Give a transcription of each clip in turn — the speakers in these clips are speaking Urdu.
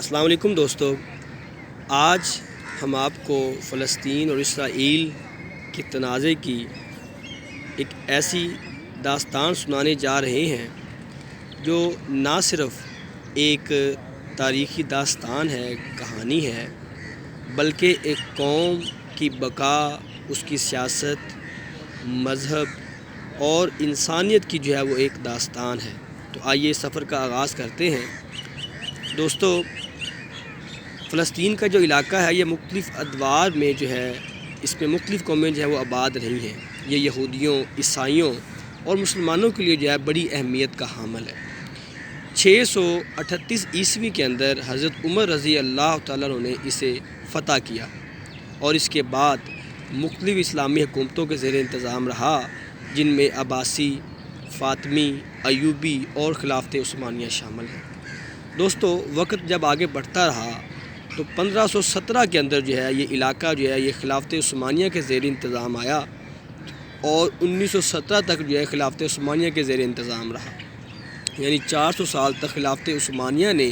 السلام علیکم دوستو، آج ہم آپ کو فلسطین اور اسرائیل کے تنازع کی ایک ایسی داستان سنانے جا رہے ہیں جو نہ صرف ایک تاریخی داستان ہے، کہانی ہے، بلکہ ایک قوم کی بقا، اس کی سیاست، مذہب اور انسانیت کی وہ ایک داستان ہے۔ تو آئیے سفر کا آغاز کرتے ہیں۔ دوستو، فلسطین کا جو علاقہ ہے یہ مختلف ادوار میں اس میں مختلف قومیں وہ آباد رہی ہیں۔ یہ یہودیوں، عیسائیوں اور مسلمانوں کے لیے بڑی اہمیت کا حامل ہے۔ 638 عیسوی کے اندر حضرت عمر رضی اللہ تعالیٰ عنہ نے اسے فتح کیا اور اس کے بعد مختلف اسلامی حکومتوں کے زیر انتظام رہا، جن میں عباسی، فاطمی، ایوبی اور خلافت عثمانیہ شامل ہیں۔ دوستو، وقت جب آگے بڑھتا رہا تو 1517 کے اندر یہ علاقہ یہ خلافت عثمانیہ کے زیر انتظام آیا اور 1917 تک خلافت عثمانیہ کے زیر انتظام رہا، یعنی 400 سال تک خلافت عثمانیہ نے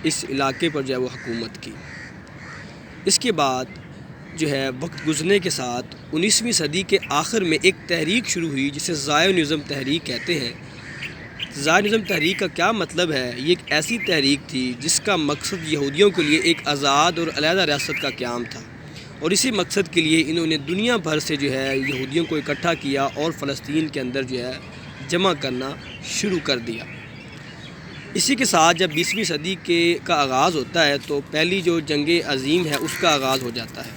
اس علاقے پر وہ حکومت کی۔ اس کے بعد وقت گزرنے کے ساتھ 19ویں صدی کے آخر میں ایک تحریک شروع ہوئی جسے زائونزم تحریک کہتے ہیں۔ زائونزم تحریک کا کیا مطلب ہے؟ یہ ایک ایسی تحریک تھی جس کا مقصد یہودیوں کے لیے ایک آزاد اور علیحدہ ریاست کا قیام تھا، اور اسی مقصد کے لیے انہوں نے دنیا بھر سے یہودیوں کو اکٹھا کیا اور فلسطین کے اندر جمع کرنا شروع کر دیا۔ اسی کے ساتھ جب 20ویں صدی کا آغاز ہوتا ہے تو پہلی جو جنگ عظیم ہے اس کا آغاز ہو جاتا ہے۔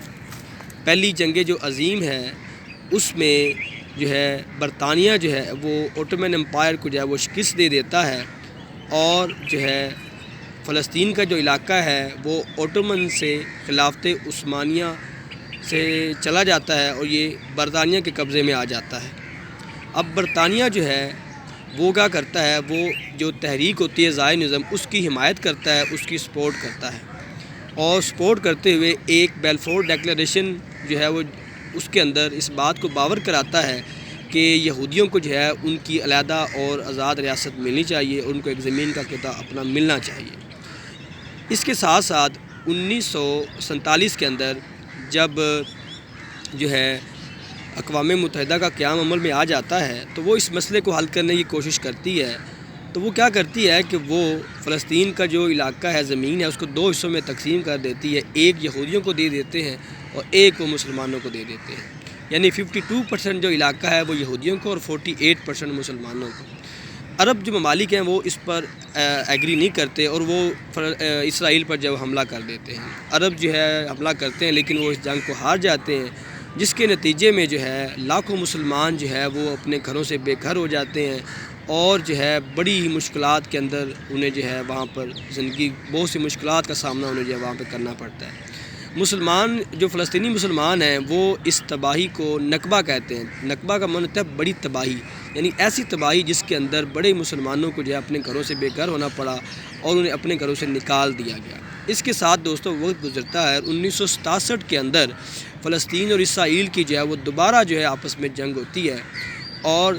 پہلی جنگ جو عظیم ہے اس میں برطانیہ وہ اوٹومن امپائر کو وہ شکست دے دیتا ہے، اور فلسطین کا جو علاقہ ہے وہ اوٹومن سے خلافت عثمانیہ سے چلا جاتا ہے اور یہ برطانیہ کے قبضے میں آ جاتا ہے۔ اب برطانیہ وہ کیا کرتا ہے، وہ جو تحریک ہوتی ہے زائونزم، اس کی حمایت کرتا ہے، اس کی سپورٹ کرتا ہے، اور سپورٹ کرتے ہوئے ایک بیلفور ڈیکلیریشن وہ اس کے اندر اس بات کو باور کراتا ہے کہ یہودیوں کو ان کی علیحدہ اور آزاد ریاست ملنی چاہیے، اور ان کو ایک زمین کا قطعہ اپنا ملنا چاہیے۔ اس کے ساتھ ساتھ 1947 کے اندر جب اقوام متحدہ کا قیام عمل میں آ جاتا ہے تو وہ اس مسئلے کو حل کرنے کی کوشش کرتی ہے۔ تو وہ کیا کرتی ہے کہ وہ فلسطین کا جو علاقہ ہے، زمین ہے، اس کو 2 حصوں میں تقسیم کر دیتی ہے۔ ایک یہودیوں کو دے دیتے ہیں اور ایک وہ مسلمانوں کو دے دیتے ہیں، یعنی 52% جو علاقہ ہے وہ یہودیوں کو اور 48% مسلمانوں کو۔ عرب جو ممالک ہیں وہ اس پر ایگری نہیں کرتے اور وہ اسرائیل پر حملہ کر دیتے ہیں۔ عرب حملہ کرتے ہیں لیکن وہ اس جنگ کو ہار جاتے ہیں، جس کے نتیجے میں لاکھوں مسلمان وہ اپنے گھروں سے بے گھر ہو جاتے ہیں، اور بڑی ہی مشکلات کے اندر انہیں وہاں پر زندگی بہت سی مشکلات کا سامنا انہیں وہاں پہ کرنا پڑتا ہے۔ مسلمان جو فلسطینی مسلمان ہیں وہ اس تباہی کو نکبہ کہتے ہیں۔ نکبہ کا مطلب ہے بڑی تباہی، یعنی ایسی تباہی جس کے اندر بڑے مسلمانوں کو اپنے گھروں سے بے گھر ہونا پڑا اور انہیں اپنے گھروں سے نکال دیا گیا۔ اس کے ساتھ دوستوں وقت گزرتا ہے، 1967 کے اندر فلسطین اور اسرائیل کی وہ دوبارہ آپس میں جنگ ہوتی ہے، اور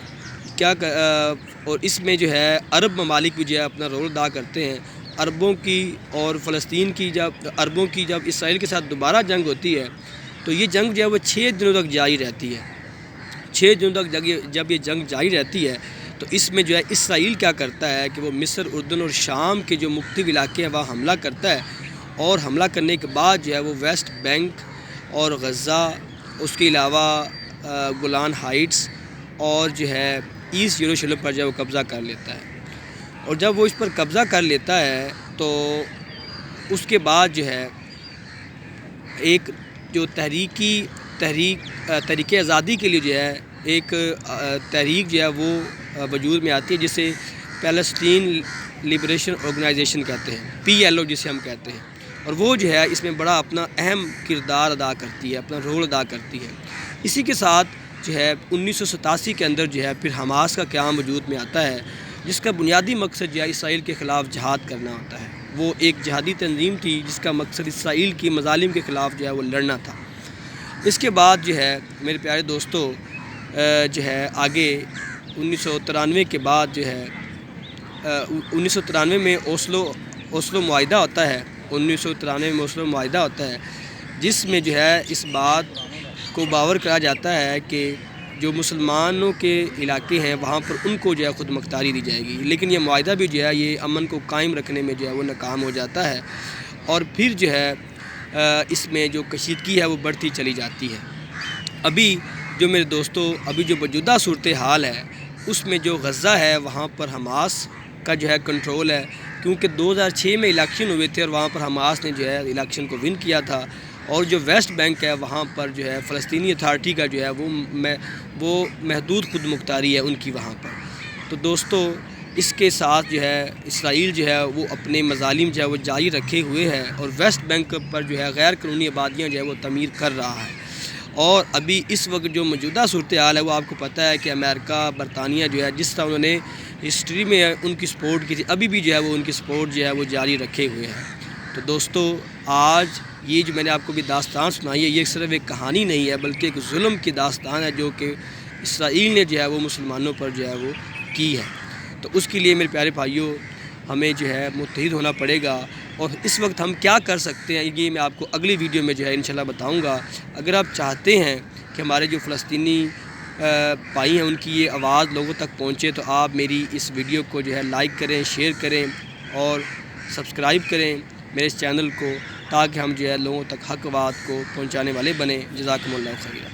اس میں عرب ممالک بھی اپنا رول ادا کرتے ہیں۔ عربوں کی اور فلسطین کی عربوں کی جب اسرائیل کے ساتھ دوبارہ جنگ ہوتی ہے تو یہ جنگ وہ 6 دنوں تک جاری رہتی ہے۔ 6 دنوں تک جب یہ جنگ جاری رہتی ہے تو اس میں اسرائیل کیا کرتا ہے کہ وہ مصر، اردن اور شام کے جو مختلف علاقے ہیں وہاں حملہ کرتا ہے، اور حملہ کرنے کے بعد وہ ویسٹ بینک اور غزہ، اس کے علاوہ گولان ہائٹس اور ایسٹ یروشلم پر وہ قبضہ کر لیتا ہے۔ اور جب وہ اس پر قبضہ کر لیتا ہے تو اس کے بعد ایک جو تحریک آزادی کے لیے ایک تحریک وہ وجود میں آتی ہے، جسے پیلسٹین لبریشن آرگنائزیشن کہتے ہیں، PLO جسے ہم کہتے ہیں، اور وہ اس میں بڑا اپنا اہم کردار ادا کرتی ہے، اپنا رول ادا کرتی ہے۔ اسی کے ساتھ 1987 کے اندر پھر حماس کا قیام وجود میں آتا ہے، جس کا بنیادی مقصد اسرائیل کے خلاف جہاد کرنا ہوتا ہے۔ وہ ایک جہادی تنظیم تھی جس کا مقصد اسرائیل کی مظالم کے خلاف وہ لڑنا تھا۔ اس کے بعد میرے پیارے دوستو آگے 1993 کے بعد 1993 میں اوسلو اوسلو معاہدہ ہوتا ہے، 1993 میں اوسلو معاہدہ ہوتا ہے، جس میں جو ہے اس بات کو باور کرایا جاتا ہے کہ جو مسلمانوں کے علاقے ہیں وہاں پر ان کو جو ہے خود مختاری دی جائے گی، لیکن یہ معاہدہ بھی جو ہے یہ امن کو قائم رکھنے میں جو ہے وہ ناکام ہو جاتا ہے، اور پھر جو ہے اس میں جو کشیدگی ہے وہ بڑھتی چلی جاتی ہے۔ ابھی جو میرے دوستو ابھی جو موجودہ صورتحال ہے اس میں جو غزہ ہے وہاں پر حماس کا جو ہے کنٹرول ہے، کیونکہ 2006 میں الیکشن ہوئے تھے اور وہاں پر حماس نے جو ہے الیکشن کو ون کیا تھا، اور جو ویسٹ بینک ہے وہاں پر جو ہے فلسطینی اتھارٹی کا جو ہے وہ محدود خود مختاری ہے ان کی وہاں پر۔ تو دوستو اس کے ساتھ جو ہے اسرائیل جو ہے وہ اپنے مظالم جو ہے وہ جاری رکھے ہوئے ہے، اور ویسٹ بینک پر جو ہے غیر قانونی آبادیاں جو ہے وہ تعمیر کر رہا ہے۔ اور ابھی اس وقت جو موجودہ صورتحال ہے وہ آپ کو پتہ ہے کہ امریکہ برطانیہ جو ہے جس طرح انہوں نے ہسٹری میں ان کی سپورٹ کی تھی، ابھی بھی جو ہے وہ ان کی سپورٹ جو ہے وہ جاری رکھے ہوئے ہیں۔ تو دوستو آج یہ جو میں نے آپ کو بھی داستان سنائی ہے یہ صرف ایک کہانی نہیں ہے بلکہ ایک ظلم کی داستان ہے جو کہ اسرائیل نے جو ہے وہ مسلمانوں پر جو ہے وہ کی ہے۔ تو اس کے لیے میرے پیارے بھائیوں ہمیں جو ہے متحد ہونا پڑے گا، اور اس وقت ہم کیا کر سکتے ہیں یہ میں آپ کو اگلی ویڈیو میں جو ہے انشاءاللہ بتاؤں گا۔ اگر آپ چاہتے ہیں کہ ہمارے جو فلسطینی بھائی ہیں ان کی یہ آواز لوگوں تک پہنچے تو آپ میری اس ویڈیو کو جو ہے لائک کریں، شیئر کریں اور سبسکرائب کریں میرے اس چینل کو، تاکہ ہم جو ہے لوگوں تک حق بات کو پہنچانے والے بنیں۔ جزاکم اللہ خیرہ۔